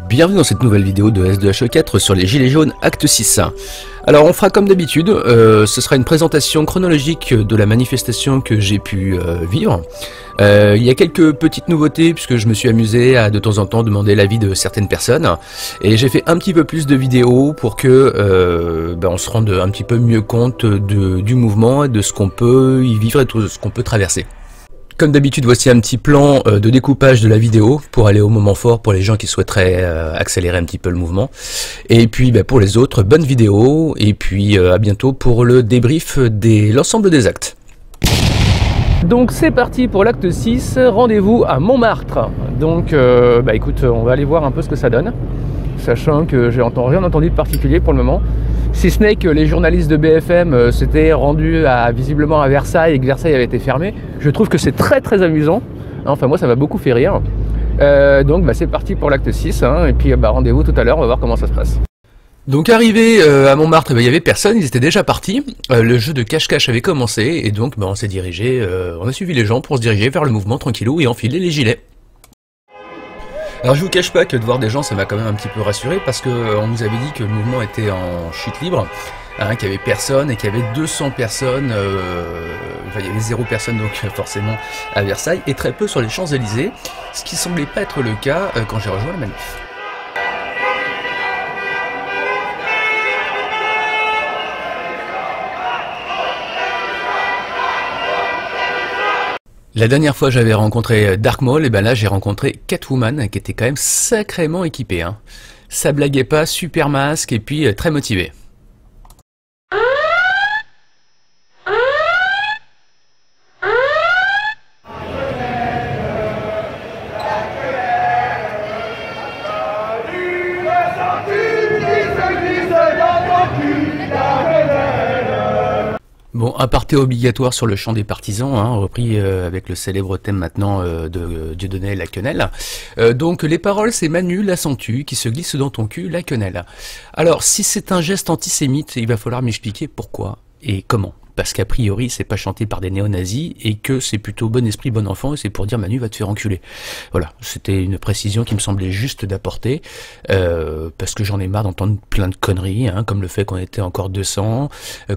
Bienvenue dans cette nouvelle vidéo de S2H4 sur les Gilets jaunes Acte 6. Alors on fera comme d'habitude, ce sera une présentation chronologique de la manifestation que j'ai pu vivre. Il y a quelques petites nouveautés puisque je me suis amusé à de temps en temps demander l'avis de certaines personnes. Et j'ai fait un petit peu plus de vidéos pour que on se rende un petit peu mieux compte du mouvement et de ce qu'on peut y vivre et de ce qu'on peut traverser. Comme d'habitude, voici un petit plan de découpage de la vidéo pour aller au moment fort pour les gens qui souhaiteraient accélérer un petit peu le mouvement. Et puis pour les autres, bonne vidéo et puis à bientôt pour le débrief de l'ensemble des actes. Donc c'est parti pour l'acte 6, rendez-vous à Montmartre. Donc écoute, on va aller voir un peu ce que ça donne, sachant que j'ai rien entendu de particulier pour le moment. Si ce n'est que les journalistes de BFM s'étaient rendus visiblement à Versailles et que Versailles avait été fermé. Je trouve que c'est très amusant. Enfin moi ça m'a beaucoup fait rire. Donc c'est parti pour l'acte 6 et puis rendez-vous tout à l'heure, on va voir comment ça se passe. Donc arrivé à Montmartre, il n'y avait personne, ils étaient déjà partis. Le jeu de cache-cache avait commencé et donc on s'est dirigé, on a suivi les gens pour se diriger vers le mouvement tranquillou et enfiler les gilets. Alors je vous cache pas que de voir des gens ça m'a quand même un petit peu rassuré parce que on nous avait dit que le mouvement était en chute libre, qu'il y avait personne et qu'il y avait 200 personnes, il y avait 0 personne donc forcément à Versailles et très peu sur les Champs-Élysées, ce qui semblait pas être le cas quand j'ai rejoint la manif. La dernière fois j'avais rencontré Dark Maul, et là j'ai rencontré Catwoman qui était quand même sacrément équipée. Ça blaguait pas, super masque et puis très motivé. Bon, aparté obligatoire sur le chant des partisans, repris avec le célèbre thème maintenant de Dieudonné la quenelle. Donc les paroles c'est Manu la sens-tu qui se glisse dans ton cul la quenelle. Alors si c'est un geste antisémite, il va falloir m'expliquer pourquoi et comment. Parce qu'a priori c'est pas chanté par des néo-nazis et que c'est plutôt bon esprit bon enfant et c'est pour dire Manu va te faire enculer. Voilà, c'était une précision qui me semblait juste d'apporter parce que j'en ai marre d'entendre plein de conneries, comme le fait qu'on était encore 200,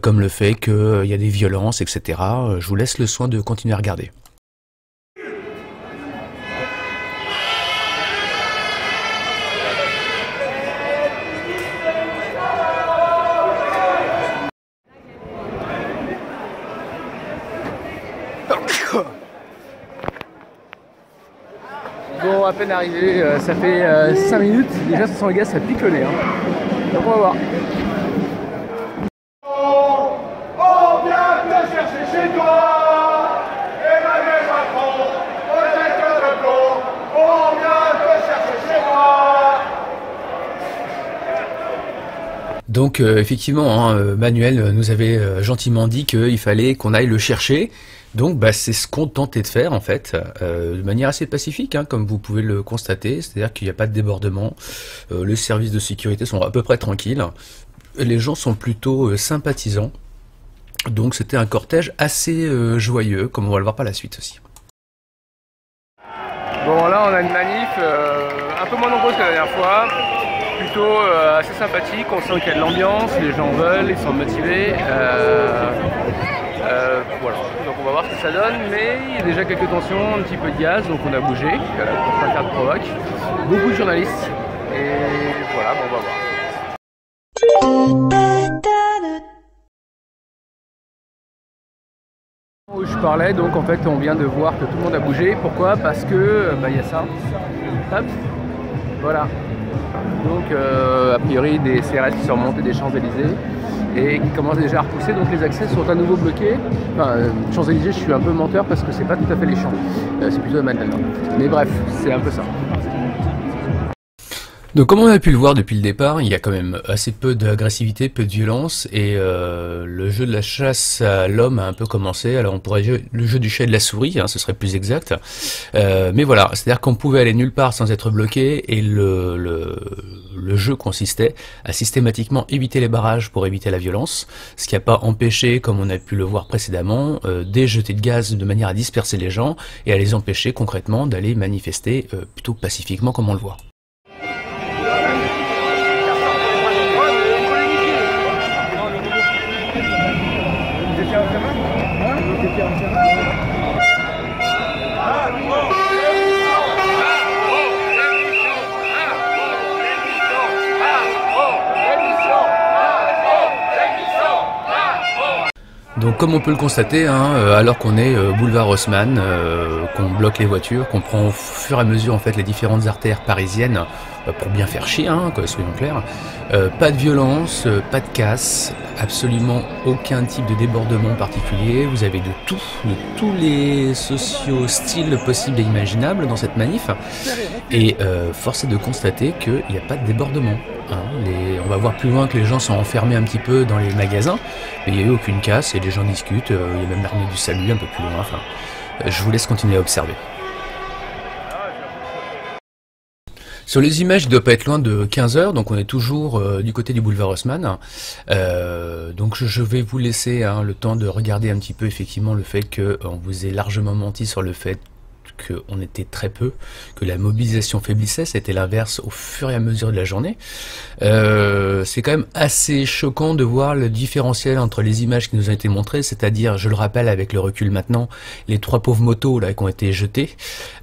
comme le fait qu'il y a des violences, etc. Je vous laisse le soin de continuer à regarder. Bon, à peine arrivé, ça fait 5 minutes, déjà ça sent le gaz, ça pique le nez. Donc on va voir. On vient te chercher chez toi, Emmanuel Macron, protecteur de plomb, on vient te chercher chez toi. Donc effectivement, Manuel nous avait gentiment dit qu'il fallait qu'on aille le chercher. Donc c'est ce qu'on tentait de faire en fait, de manière assez pacifique, comme vous pouvez le constater, c'est-à-dire qu'il n'y a pas de débordement, les services de sécurité sont à peu près tranquilles, les gens sont plutôt sympathisants, donc c'était un cortège assez joyeux, comme on va le voir par la suite aussi. Bon là on a une manif un peu moins nombreuse que la dernière fois, plutôt assez sympathique, on sent qu'il y a de l'ambiance, les gens veulent, ils sont motivés. Voilà, donc on va voir ce que ça donne, mais il y a déjà quelques tensions, un petit peu de gaz, donc on a bougé, pour pas faire de provoque. Beaucoup de journalistes, et voilà, on va voir. Où je parlais, donc en fait on vient de voir que tout le monde a bougé. Pourquoi? Parce que il y a ça. Hop, voilà. Donc a priori des CRS qui sont remontés des Champs-Élysées et qui commencent déjà à repousser, donc les accès sont à nouveau bloqués. Enfin, Champs-Élysées, je suis un peu menteur parce que c'est pas tout à fait les champs, c'est plutôt Manhattan. Mais bref, c'est un peu ça. Donc comme on a pu le voir depuis le départ, il y a quand même assez peu d'agressivité, peu de violence, et le jeu de la chasse à l'homme a un peu commencé. Alors on pourrait jouer le jeu du chat et de la souris, hein, ce serait plus exact. Mais voilà, c'est-à-dire qu'on pouvait aller nulle part sans être bloqué, et le jeu consistait à systématiquement éviter les barrages pour éviter la violence, ce qui n'a pas empêché, comme on a pu le voir précédemment, des jetés de gaz de manière à disperser les gens, et à les empêcher concrètement d'aller manifester plutôt pacifiquement comme on le voit. Donc comme on peut le constater, hein, alors qu'on est boulevard Haussmann, qu'on bloque les voitures, qu'on prend au fur et à mesure en fait les différentes artères parisiennes pour bien faire chier, hein, soyons clairs, pas de violence, pas de casse, absolument aucun type de débordement particulier, vous avez de tous les socio-styles possibles et imaginables dans cette manif, et force est de constater qu'il n'y a pas de débordement. Hein. On va voir plus loin que les gens sont enfermés un petit peu dans les magasins, mais il n'y a eu aucune casse et les gens discutent, il y a même l'armée du salut un peu plus loin, enfin, je vous laisse continuer à observer. Sur les images, il ne doit pas être loin de 15 h, donc on est toujours du côté du boulevard Haussmann. Donc je vais vous laisser le temps de regarder un petit peu effectivement le fait qu'on vous ait largement menti sur le fait qu'on était très peu, que la mobilisation faiblissait, c'était l'inverse au fur et à mesure de la journée. C'est quand même assez choquant de voir le différentiel entre les images qui nous ont été montrées, c'est-à-dire, je le rappelle avec le recul maintenant, les 3 pauvres motos là qui ont été jetées,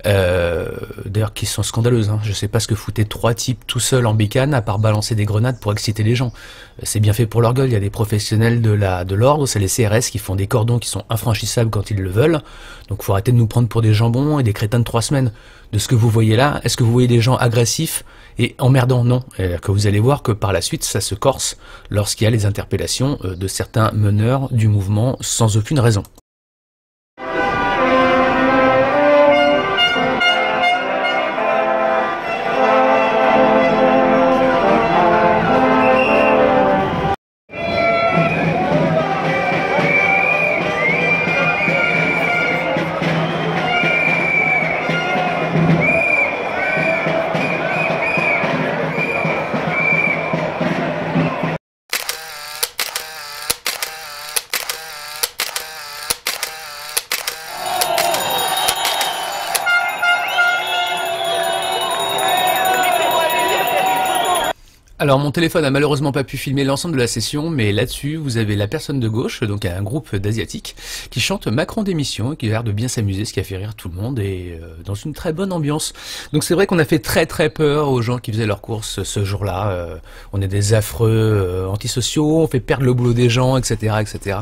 d'ailleurs qui sont scandaleuses, hein. Je sais pas ce que foutaient 3 types tout seuls en bécane à part balancer des grenades pour exciter les gens. C'est bien fait pour leur gueule, il y a des professionnels de l'ordre, c'est les CRS qui font des cordons qui sont infranchissables quand ils le veulent, donc faut arrêter de nous prendre pour des jambons et des crétins de 3 semaines. De ce que vous voyez là, est-ce que vous voyez des gens agressifs et emmerdants? Non. Que vous allez voir que par la suite, ça se corse lorsqu'il y a les interpellations de certains meneurs du mouvement sans aucune raison. Alors mon téléphone a malheureusement pas pu filmer l'ensemble de la session, mais là-dessus vous avez la personne de gauche, donc un groupe d'asiatiques, qui chante Macron démission et qui a l'air de bien s'amuser, ce qui a fait rire tout le monde et dans une très bonne ambiance. Donc c'est vrai qu'on a fait très peur aux gens qui faisaient leurs courses ce jour-là. On est des affreux antisociaux, on fait perdre le boulot des gens, etc. etc.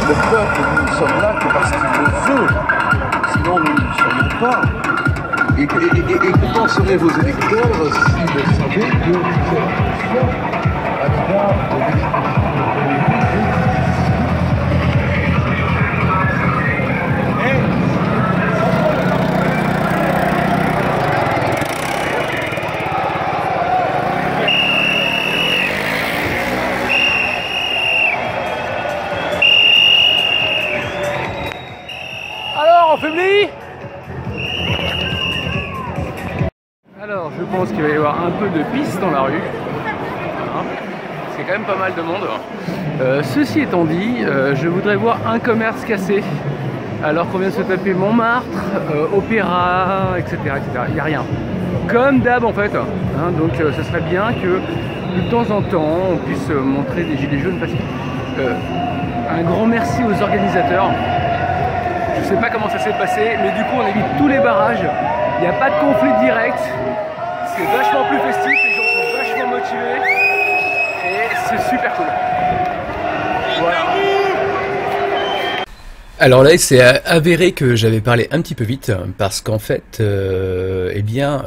Le peuple, nous sommes là que parce qu'il le veut. Sinon, nous ne serions pas. Et que penseraient vos électeurs si vous savez que vous êtes à l'égard Alors, je pense qu'il va y avoir un peu de pisse dans la rue. Voilà. qu'il y a quand même pas mal de monde. Ceci étant dit, je voudrais voir un commerce cassé alors qu'on vient de se taper Montmartre, Opéra, etc., etc. Il n'y a rien. Comme d'hab en fait. Hein, donc ce serait bien que de temps en temps on puisse montrer des gilets jaunes parce que un grand merci aux organisateurs. Je sais pas comment ça s'est passé, mais du coup on évite tous les barrages. Il n'y a pas de conflit direct. C'est vachement plus festif, les gens sont vachement motivés et c'est super cool. Voilà. Alors là, c'est avéré que j'avais parlé un petit peu vite parce qu'en fait, eh bien,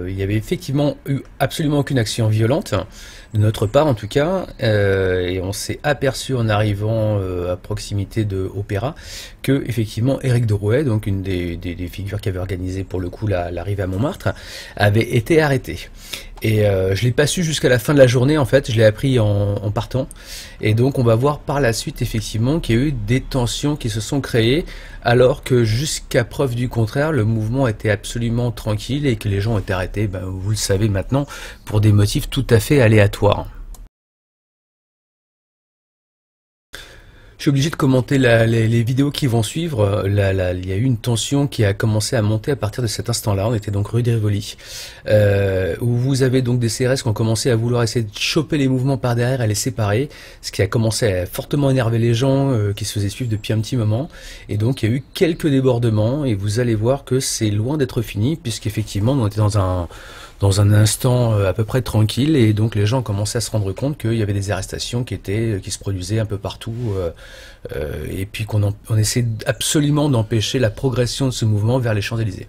il y avait effectivement eu absolument aucune action violente de notre part en tout cas, et on s'est aperçu en arrivant à proximité de Opéra que effectivement Éric Drouet, donc une des figures qui avait organisé pour le coup l'arrivée à Montmartre, avait été arrêté. Et je l'ai pas su jusqu'à la fin de la journée en fait, je l'ai appris en partant. Et donc on va voir par la suite effectivement qu'il y a eu des tensions qui se sont créées alors que jusqu'à preuve du contraire, le mouvement était absolument tranquille et que les gens étaient arrêtés, ben, vous le savez maintenant, pour des motifs tout à fait aléatoires. Je suis obligé de commenter les vidéos qui vont suivre. Il y a eu une tension qui a commencé à monter à partir de cet instant-là. On était donc rue de Rivoli, où vous avez donc des CRS qui ont commencé à vouloir essayer de choper les mouvements par derrière, à les séparer, ce qui a commencé à fortement énerver les gens qui se faisaient suivre depuis un petit moment. Et donc il y a eu quelques débordements et vous allez voir que c'est loin d'être fini, puisqu'effectivement on était dans un instant à peu près tranquille et donc les gens commençaient à se rendre compte qu'il y avait des arrestations qui se produisaient un peu partout et puis on essaie absolument d'empêcher la progression de ce mouvement vers les Champs-Élysées.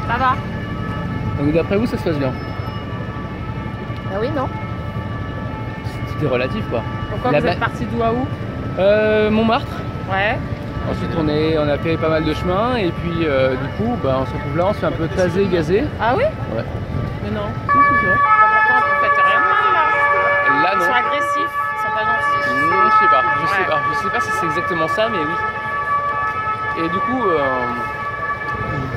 Ça va. Donc d'après vous, ça se passe bien? Ah oui, non. C'était relatif quoi. Pourquoi vous êtes parti d'où à où? Montmartre. Ouais. Ensuite on a fait pas mal de chemin et puis du coup bah, on se retrouve là, on se fait un peu taser, gazer. Ah oui? Ouais. Mais non. Si, si, si. Pourtant vous faites rien de mal là. Là Ils non. sont agressifs, ils sont pas gentils. Non, je sais pas, Ouais. je sais pas si c'est exactement ça, mais oui. Et du coup,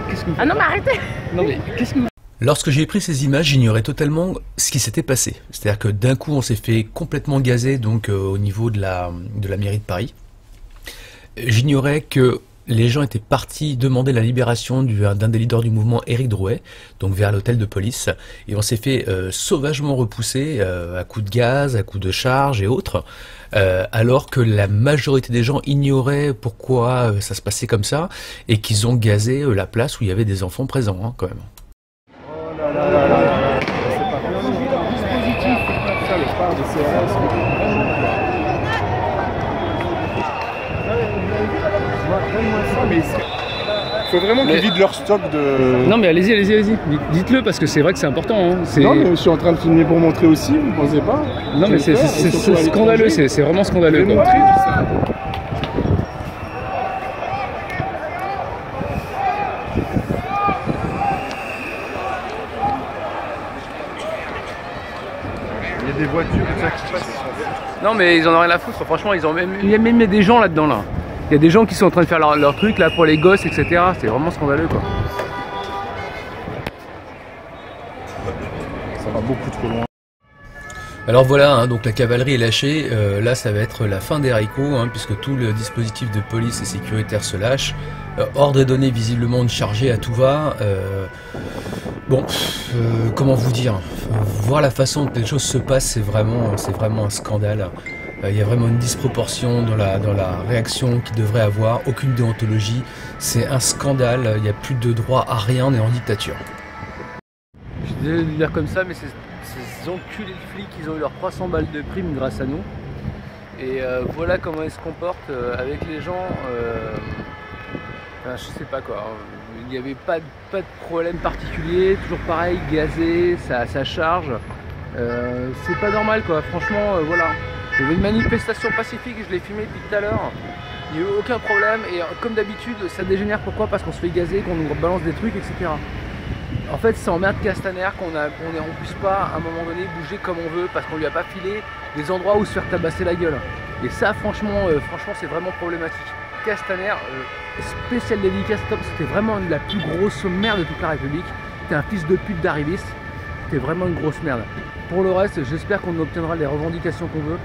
qu'est-ce que vous faites? Ah non mais arrêtez. Non mais qu'est-ce que vous... Lorsque j'ai pris ces images, j'ignorais totalement ce qui s'était passé. C'est-à-dire que d'un coup, on s'est fait complètement gazer donc au niveau de la mairie de Paris. J'ignorais que les gens étaient partis demander la libération d'un des leaders du mouvement, Éric Drouet, donc vers l'hôtel de police. Et on s'est fait sauvagement repousser à coups de gaz, à coups de charge et autres, alors que la majorité des gens ignoraient pourquoi ça se passait comme ça et qu'ils ont gazé la place où il y avait des enfants présents hein, quand même. Faut vraiment qu'ils vident leur stock de... Non mais allez-y, dites-le parce que c'est vrai que c'est important. Hein. Non mais je suis en train de filmer pour montrer aussi, vous pensez pas? Non mais c'est scandaleux, c'est vraiment scandaleux. Montrer tout ça. Il y a des voitures et ça qui passent. Non mais ils en ont rien à foutre, franchement il y a même des gens là-dedans là. Il y a des gens qui sont en train de faire leur truc là pour les gosses etc. C'est vraiment scandaleux quoi. Ça va beaucoup trop loin. Alors voilà, hein, donc la cavalerie est lâchée, là ça va être la fin des haricots, hein, puisque tout le dispositif de police et sécuritaire se lâche. Ordre est donné visiblement de charger à tout va. Bon, comment vous dire, voir la façon dont les choses se passent, c'est vraiment un scandale. Il y a vraiment une disproportion dans la réaction qu'il devrait avoir, aucune déontologie, c'est un scandale, il n'y a plus de droit à rien, on est en dictature. Je suis désolé de le dire comme ça, mais ces enculés de flics, ils ont eu leurs 300 balles de prime grâce à nous. Et voilà comment ils se comportent avec les gens, enfin, je sais pas quoi, il n'y avait pas de problème particulier, toujours pareil, gazé, ça charge, c'est pas normal quoi, franchement voilà. Il y avait une manifestation pacifique, je l'ai filmé depuis tout à l'heure, il n'y a eu aucun problème et comme d'habitude ça dégénère, pourquoi? Parce qu'on se fait gazer, qu'on nous balance des trucs, etc. En fait ça emmerde Castaner qu'on puisse pas à un moment donné bouger comme on veut parce qu'on lui a pas filé des endroits où se faire tabasser la gueule. Et ça franchement c'est vraiment problématique. Castaner, spécial dédicace, top, c'était vraiment la plus grosse merde de toute la République. C'était un fils de pute d'arriviste, c'était vraiment une grosse merde. Pour le reste, j'espère qu'on obtiendra les revendications qu'on veut.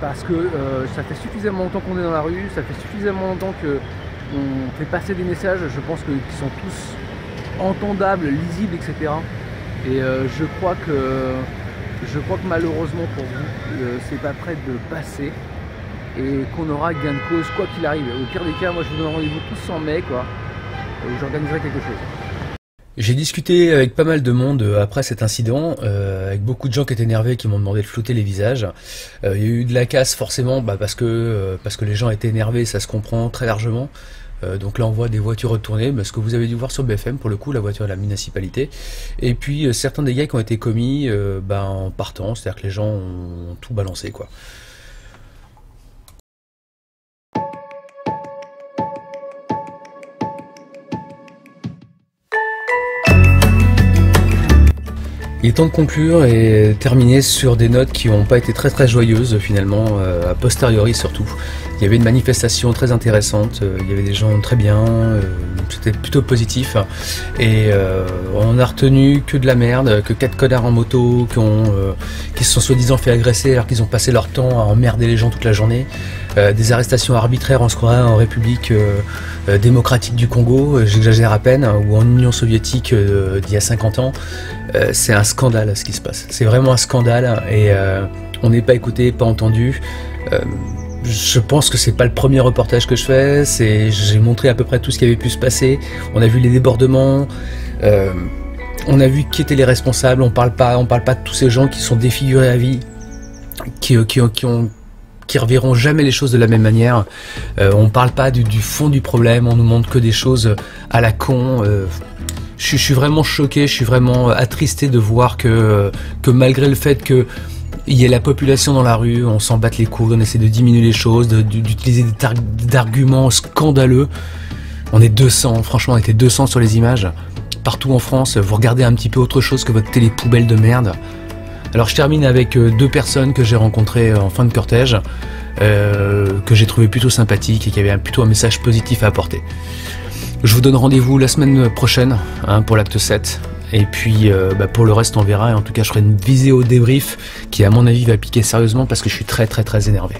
Parce que ça fait suffisamment longtemps qu'on est dans la rue, ça fait suffisamment longtemps qu'on fait passer des messages, je pense qu'ils sont tous entendables, lisibles, etc. Et je crois que malheureusement pour vous, c'est pas prêt de passer et qu'on aura gain de cause quoi qu'il arrive. Au pire des cas, moi je vous donne rendez-vous tous en mai, quoi, où j'organiserai quelque chose. J'ai discuté avec pas mal de monde après cet incident, avec beaucoup de gens qui étaient énervés, qui m'ont demandé de flouter les visages. Il y a eu de la casse forcément, parce que les gens étaient énervés, ça se comprend très largement. Donc là on voit des voitures retournées, ce que vous avez dû voir sur BFM pour le coup, la voiture de la municipalité. Et puis certains dégâts qui ont été commis en partant, c'est-à-dire que les gens ont tout balancé quoi. Il est temps de conclure et terminer sur des notes qui n'ont pas été très joyeuses finalement, a posteriori surtout. Il y avait une manifestation très intéressante, il y avait des gens très bien, c'était plutôt positif. Et on a retenu que de la merde, que 4 connards en moto qui se sont soi-disant fait agresser alors qu'ils ont passé leur temps à emmerder les gens toute la journée. Des arrestations arbitraires, on se croirait en République démocratique du Congo, j'exagère à peine, ou en Union soviétique d'il y a 50 ans. C'est un scandale ce qui se passe, c'est vraiment un scandale et on n'est pas écouté, pas entendu. Je pense que c'est pas le premier reportage que je fais, j'ai montré à peu près tout ce qui avait pu se passer, on a vu les débordements, on a vu qui étaient les responsables, on parle pas de tous ces gens qui sont défigurés à vie, qui reverront jamais les choses de la même manière. On parle pas du fond du problème, on nous montre que des choses à la con. Je suis vraiment choqué, je suis vraiment attristé de voir que malgré le fait qu'il y ait la population dans la rue, on s'en batte les couilles, on essaie de diminuer les choses, d'utiliser des arguments scandaleux. On est 200, franchement on était 200 sur les images. Partout en France, vous regardez un petit peu autre chose que votre télé poubelle de merde. Alors je termine avec 2 personnes que j'ai rencontrées en fin de cortège, que j'ai trouvé plutôt sympathiques et qui avaient plutôt un message positif à apporter. Je vous donne rendez-vous la semaine prochaine pour l'acte 7. Et puis pour le reste on verra. Et en tout cas je ferai une vidéo débrief qui à mon avis va piquer sérieusement parce que je suis très énervé.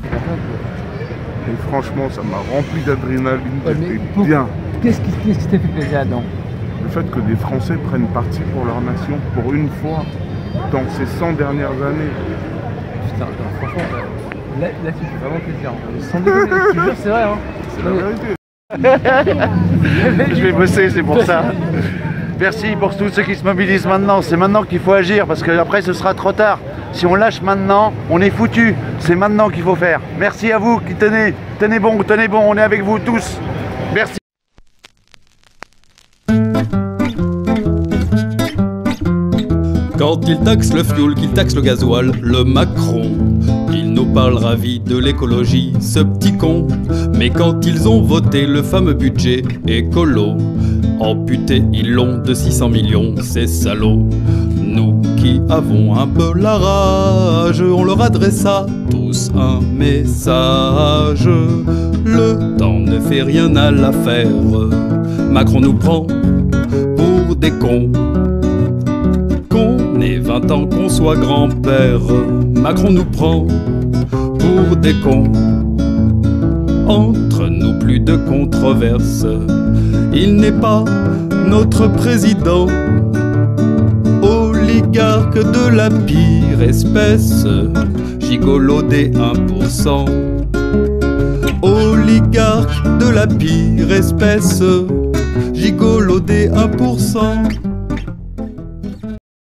Et franchement ça m'a rempli d'adrénaline, j'étais bien. Qu'est-ce qui t'a fait plaisir là-dedans? Le fait que des Français prennent parti pour leur nation pour une fois dans ces 100 dernières années. Putain, franchement, là tu fais vraiment plaisir. Sans déconner, je te jure, c'est vrai. Hein. C'est la vérité. Je vais bosser, c'est pour ça. Merci pour tous ceux qui se mobilisent maintenant. C'est maintenant qu'il faut agir parce qu'après ce sera trop tard. Si on lâche maintenant, on est foutu. C'est maintenant qu'il faut faire. Merci à vous qui tenez bon, on est avec vous tous. Merci. Quand il taxe le fioul, qu'il taxe le gasoil, le Macron, il nous parle ravi de l'écologie, ce petit con. Mais quand ils ont voté le fameux budget écolo, amputé ils l'ont de 600 millions, ces salauds. Nous qui avons un peu la rage, on leur adressa tous un message. Le temps ne fait rien à l'affaire, Macron nous prend pour des cons. Qu'on ait 20 ans, qu'on soit grand-père, Macron nous prend pour des cons. Entre nous plus de controverses, il n'est pas notre président, oligarque de la pire espèce. gigolo des 1%. Oligarque de la pire espèce, gigolo des 1%.